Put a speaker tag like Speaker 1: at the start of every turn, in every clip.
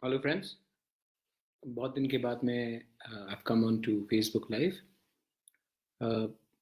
Speaker 1: Hello friends. बहुत दिन के बाद मैं I've come on to Facebook Live.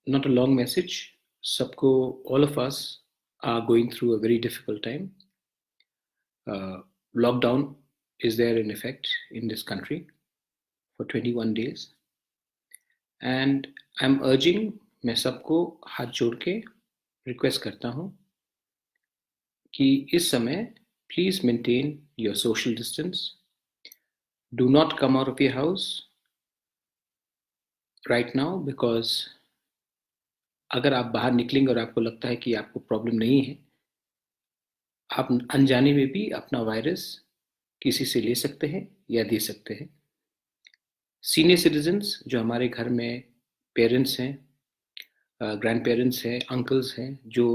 Speaker 1: Not a long message. सबको, all of us are going through a very difficult time. Lockdown is there in effect in this country for 21 days. And I'm urging, मैं सबको हाथ जोड़ के request करता हूँ कि इस समय please maintain your social distance. Do not come out of your house right now because अगर आप बाहर निकलेंगे और आपको लगता है कि आपको प्रॉब्लम नहीं है, आप अनजाने में भी अपना वायरस किसी से ले सकते हैं या दे सकते हैं। सीनियर सिटीजन्स जो हमारे घर में पेरेंट्स हैं, ग्रैंड पेरेंट्स हैं, अंकल्स हैं, जो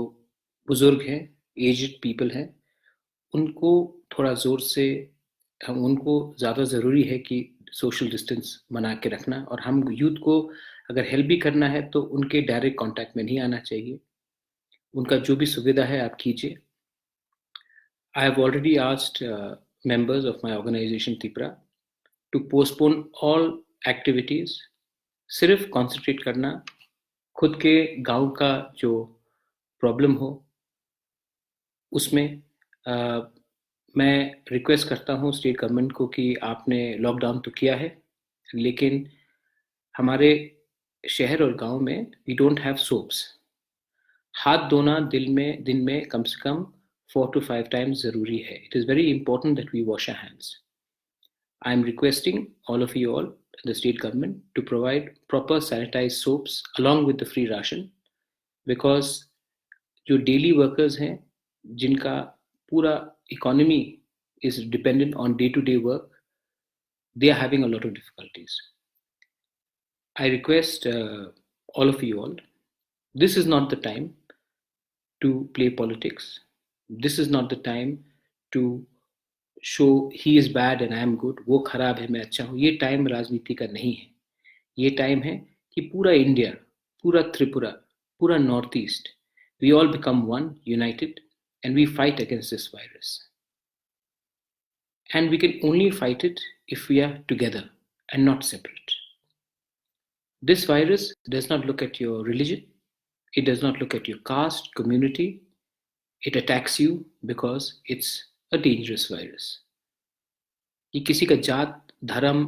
Speaker 1: बुजुर्ग हैं, एज्ड पीपल हैं, उनको थोड़ा ज़ोर से उनको ज़्यादा ज़रूरी है कि सोशल डिस्टेंस बना के रखना। और हम यूथ को अगर हेल्प भी करना है तो उनके डायरेक्ट कांटेक्ट में नहीं आना चाहिए। उनका जो भी सुविधा है आप कीजिए। I have already asked members of my organization Tipra to postpone all activities, सिर्फ concentrate करना खुद के गांव का जो प्रॉब्लम हो उसमें। मैं रिक्वेस्ट करता हूँ स्टेट गवर्नमेंट को कि आपने लॉकडाउन तो किया है, लेकिन हमारे शहर और गांव में वी डोंट हैव सोप्स। हाथ धोना दिन में कम से कम 4 to 5 times ज़रूरी है। It is very important that we wash our hands. I am requesting all of you all, the state government, to provide proper sanitized soaps along with the free ration, because जो daily workers हैं, जिनका पूरा economy is dependent on day-to-day work, they are having a lot of difficulties. I request all of you all, this is not the time to play politics. This is not the time to show he is bad and I am good, वो खराब है मैं अच्छा हूँ। ये time राजनीति का नहीं है। ये टाइम है कि पूरा इंडिया, पूरा त्रिपुरा, पूरा north east, we all become one, united, and we fight against this virus. And we can only fight it if we are together and not separate. This virus does not look at your religion, it does not look at your caste, community. It attacks you because it's a dangerous virus. ये किसी का जात, धर्म,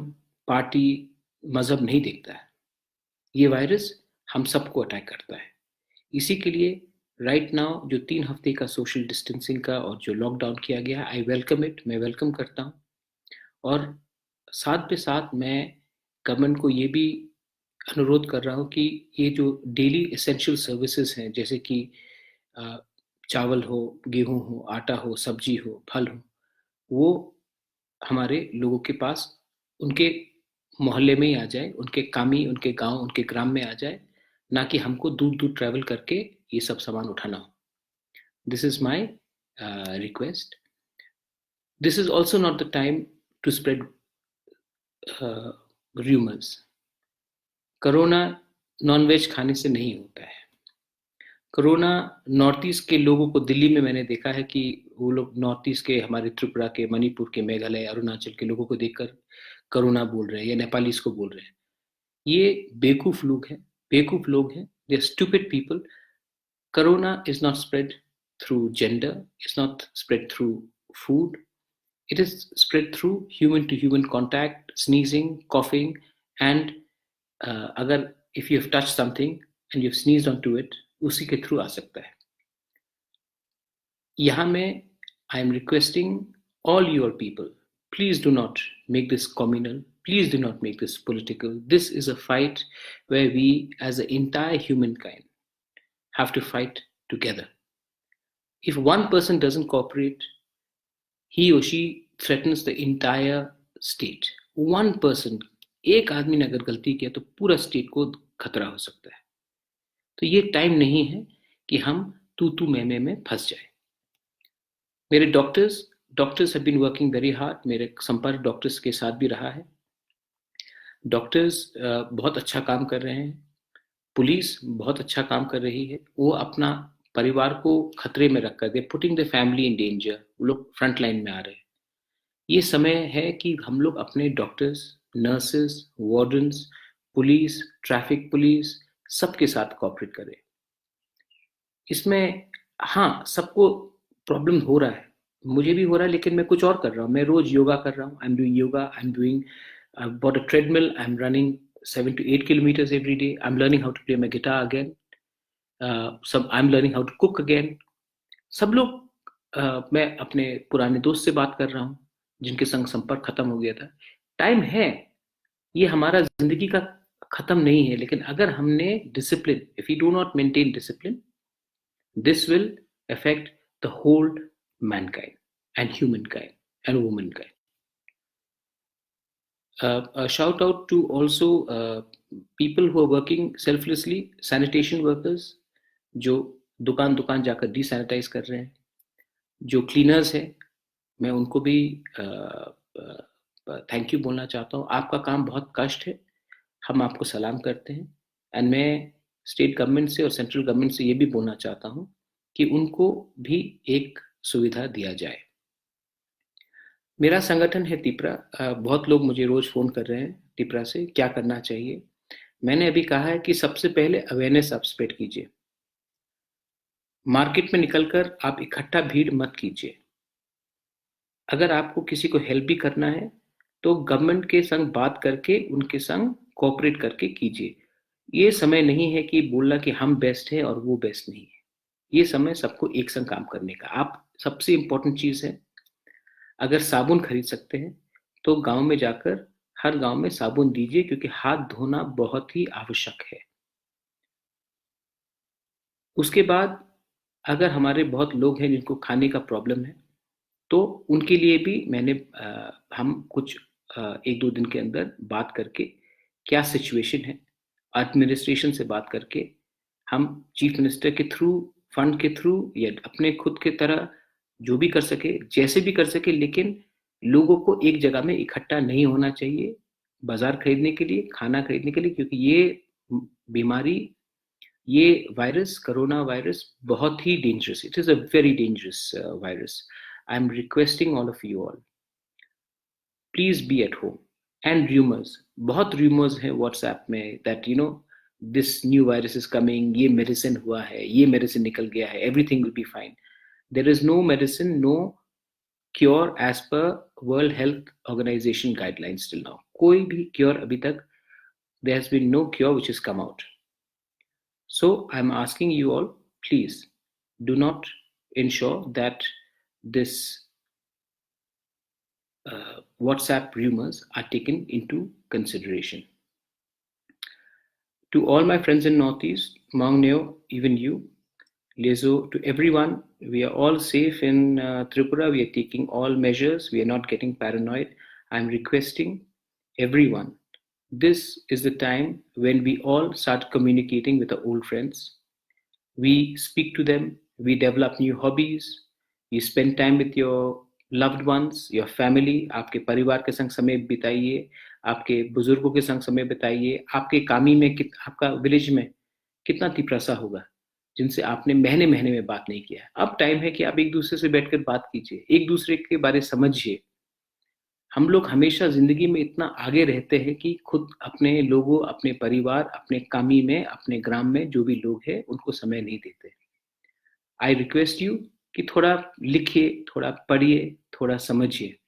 Speaker 1: party, मजहब नहीं देखता है। ये वायरस हम सबको अटैक करता है। इसी के लिए राइट नाउ जो 3 हफ्ते का सोशल डिस्टेंसिंग का और जो लॉकडाउन किया गया, आई वेलकम इट, मैं वेलकम करता हूँ। और साथ पे साथ मैं गवर्नमेंट को ये भी अनुरोध कर रहा हूँ कि ये जो डेली एसेंशियल सर्विसेज हैं, जैसे कि चावल हो, गेहूं हो, आटा हो, सब्जी हो, फल हो, वो हमारे लोगों के पास उनके मोहल्ले में ही आ जाए, उनके कामी, उनके गांव, उनके ग्राम में आ जाए, ना कि हमको दूर दूर ट्रैवल करके ये सब सामान उठाना हो। This is my request. This is also not the time to spread rumours. Corona non veg खाने से नहीं होता है। कोरोना नॉर्थ ईस्ट के लोगों को, दिल्ली में मैंने देखा है कि वो लोग नॉर्थ ईस्ट के, हमारे त्रिपुरा के, मणिपुर के, मेघालय, अरुणाचल के लोगों को देखकर कोरोना बोल रहे हैं या नेपालीज को बोल रहे हैं। ये बेवकूफ लोग हैं, बेवकूफ लोग हैं। They are stupid people. Corona is not spread through gender, it's not spread through food, it is spread through human to human contact, sneezing, coughing, and अगर if you have touched something and you've sneezed onto it, उसी के through आ सकता है। यहाँ में I am requesting all your people, please do not make this communal, please do not make this political. This is a fight where we as an entire humankind have to fight together. If one person doesn't cooperate, he or she threatens the entire state. One person, एक आदमी ने अगर गलती किया तो पूरा state को खतरा हो सकता है। तो ये टाइम नहीं है कि हम तू मैं में फंस जाए। मेरे doctors have been working very hard. मेरे संपर्क डॉक्टर्स के साथ भी रहा है। डॉक्टर्स बहुत अच्छा काम कर रहे हैं, पुलिस बहुत अच्छा काम कर रही है। वो अपना परिवार को खतरे में रखकर, दे putting the family in danger. वो लोग फ्रंट लाइन में आ रहे हैं। ये समय है कि हम लोग अपने doctors, nurses, wardens, police, traffic police सबके साथ कोऑपरेट करें। इसमें हाँ, सबको प्रॉब्लम हो रहा है, मुझे भी हो रहा है, लेकिन मैं कुछ और कर रहा हूँ। मैं रोज योगा कर रहा हूँ, I am doing yoga, I am doing bought a treadmill, I'm running 7 to 8 kilometers every day, I'm learning how to play my guitar again, I'm learning how to cook again. सब लोग मैं अपने पुराने दोस्त से बात कर रहा हूँ जिनके संग संपर्क खत्म हो गया था। टाइम है, ये हमारा जिंदगी का खत्म नहीं है, लेकिन अगर हमने discipline, if you do not maintain discipline, this will affect the whole mankind and humankind and womankind. A shout out to also people who are working selflessly, sanitation workers जो दुकान दुकान जाकर डिसैनिटाइज कर रहे हैं, जो क्लीनर्स हैं, मैं उनको भी थैंक यू बोलना चाहता हूँ। आपका काम बहुत कष्ट है, हम आपको सलाम करते हैं। एंड मैं स्टेट गवर्नमेंट से और सेंट्रल गवर्नमेंट से ये भी बोलना चाहता हूँ कि उनको भी एक सुविधा दिया जाए। मेरा संगठन है तिपरा, बहुत लोग मुझे रोज फोन कर रहे हैं तिपरा से, क्या करना चाहिए। मैंने अभी कहा है कि सबसे पहले अवेयरनेस आप स्प्रेड कीजिए, मार्केट में निकलकर आप इकट्ठा भीड़ मत कीजिए। अगर आपको किसी को हेल्प भी करना है तो गवर्नमेंट के संग बात करके, उनके संग कोऑपरेट करके कीजिए। ये समय नहीं है कि बोलना कि हम बेस्ट है और वो बेस्ट नहीं है। ये समय सबको एक संग काम करने का। आप सबसे इंपॉर्टेंट चीज है, अगर साबुन खरीद सकते हैं तो गांव में जाकर हर गांव में साबुन दीजिए, क्योंकि हाथ धोना बहुत ही आवश्यक है। उसके बाद अगर हमारे बहुत लोग हैं जिनको खाने का प्रॉब्लम है, तो उनके लिए भी हम कुछ 1-2 दिन के अंदर बात करके, क्या सिचुएशन है, एडमिनिस्ट्रेशन से बात करके, हम चीफ मिनिस्टर के थ्रू, फंड के थ्रू, या अपने खुद के तरह जो भी कर सके, जैसे भी कर सके, लेकिन लोगों को एक जगह में इकट्ठा नहीं होना चाहिए बाजार खरीदने के लिए, खाना खरीदने के लिए, क्योंकि ये बीमारी, ये वायरस, कोरोना वायरस बहुत ही dangerous, it is a very dangerous virus. I am requesting all of you all, please be at home. And rumours, बहुत रूमर्स हैं व्हाट्सएप में, that this new virus is coming, ये medicine हुआ है, ये medicine निकल गया है, everything will be fine. There is no medicine, no cure as per World Health Organization guidelines till now. कोई भी क्योर अभी तक, there has been no cure which is come out. So I'm asking you all, please do not ensure that this WhatsApp rumors are taken into consideration. To all my friends in Northeast, Maung Neo, even you, Lezo, to everyone, we are all safe in Tripura. We are taking all measures. We are not getting paranoid. I'm requesting everyone, this is the time when we all start communicating with our old friends. We speak to them, we develop new hobbies, you spend time with your loved ones, your family। आपके परिवार के संग समय बिताइए, आपके बुजुर्गों के संग समय बिताइए। आपके कामी में आपका विलेज में कितना तिपरासा होगा जिनसे आपने महीने महीने में बात नहीं किया है। अब टाइम है कि आप एक दूसरे से बैठकर बात कीजिए, एक दूसरे के बारे समझिए। हम लोग हमेशा जिंदगी में इतना आगे रहते हैं कि खुद अपने लोगों, अपने परिवार, अपने कामी में, अपने ग्राम में जो भी लोग हैं उनको समय नहीं देते। आई रिक्वेस्ट यू कि थोड़ा लिखिए, थोड़ा पढ़िए, थोड़ा समझिए।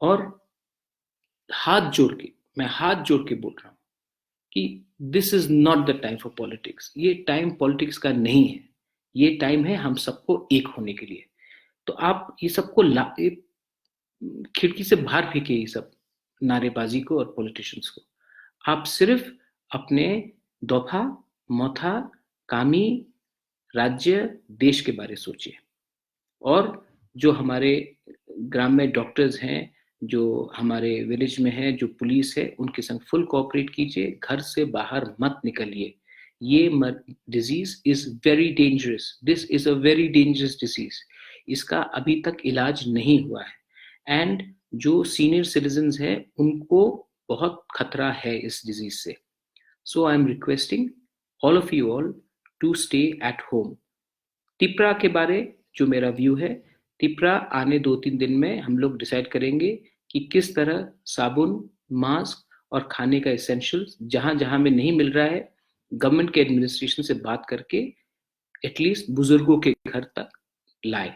Speaker 1: और मैं हाथ जोड़ के बोल रहा हूं कि this is not the time for politics. ये टाइम पॉलिटिक्स का नहीं है, ये टाइम है हम सबको एक होने के लिए। तो आप ये सबको खिड़की से बाहर फेंकिए, ये सब नारेबाजी को और पॉलिटिशियंस को। आप सिर्फ अपने दोफा, मोथा, कामी, राज्य, देश के बारे सोचिए। और जो हमारे ग्राम में डॉक्टर्स हैं, जो हमारे विलेज में है, जो पुलिस है, उनके संग फुल कोऑपरेट कीजिए। घर से बाहर मत निकलिए। ये disease is very dangerous, this is a very dangerous disease. इसका अभी तक इलाज नहीं हुआ है। एंड जो सीनियर सिटीजन्स हैं उनको बहुत खतरा है इस डिजीज से। So I am requesting all of you all to stay at home. Tipra के बारे जो मेरा व्यू है, तिपरा आने 2-3 दिन में हम लोग डिसाइड करेंगे कि किस तरह साबुन, मास्क और खाने का एसेंशियल्स जहां जहां में नहीं मिल रहा है, गवर्नमेंट के एडमिनिस्ट्रेशन से बात करके एटलीस्ट बुजुर्गों के घर तक लाए।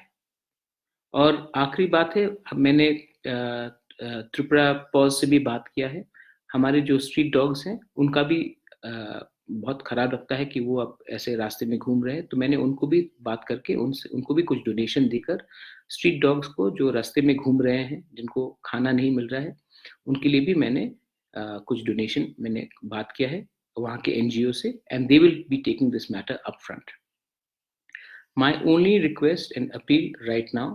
Speaker 1: और आखिरी बात है, मैंने त्रिपुरा पॉज से भी बात किया है। हमारे जो स्ट्रीट डॉग्स हैं उनका भी बहुत खराब लगता है कि वो अब ऐसे रास्ते में घूम रहे हैं, तो मैंने उनको भी बात करके उनको भी कुछ डोनेशन देकर स्ट्रीट डॉग्स को जो रास्ते में घूम रहे हैं, जिनको खाना नहीं मिल रहा है, उनके लिए भी मैंने कुछ डोनेशन मैंने बात किया है वहाँ के एनजीओ से, and they will be taking this matter up front. My only request and appeal right now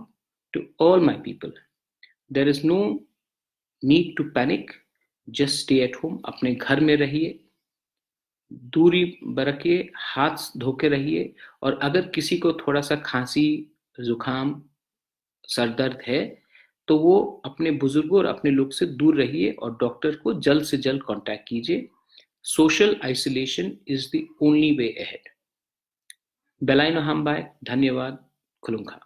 Speaker 1: to all my people, there is no need to panic, just stay at home, अपने घर में रहिए, दूरी बरतिए, हाथ धो के रहिए, और अगर किसी को थोड़ा सा खांसी, जुकाम, सर दर्द है तो वो अपने बुजुर्गों और अपने लोग से दूर रहिए और डॉक्टर को जल्द से जल्द कांटेक्ट कीजिए। Social isolation is the only way ahead. बेलाइन हम्बाय, धन्यवाद, खुलुंखा।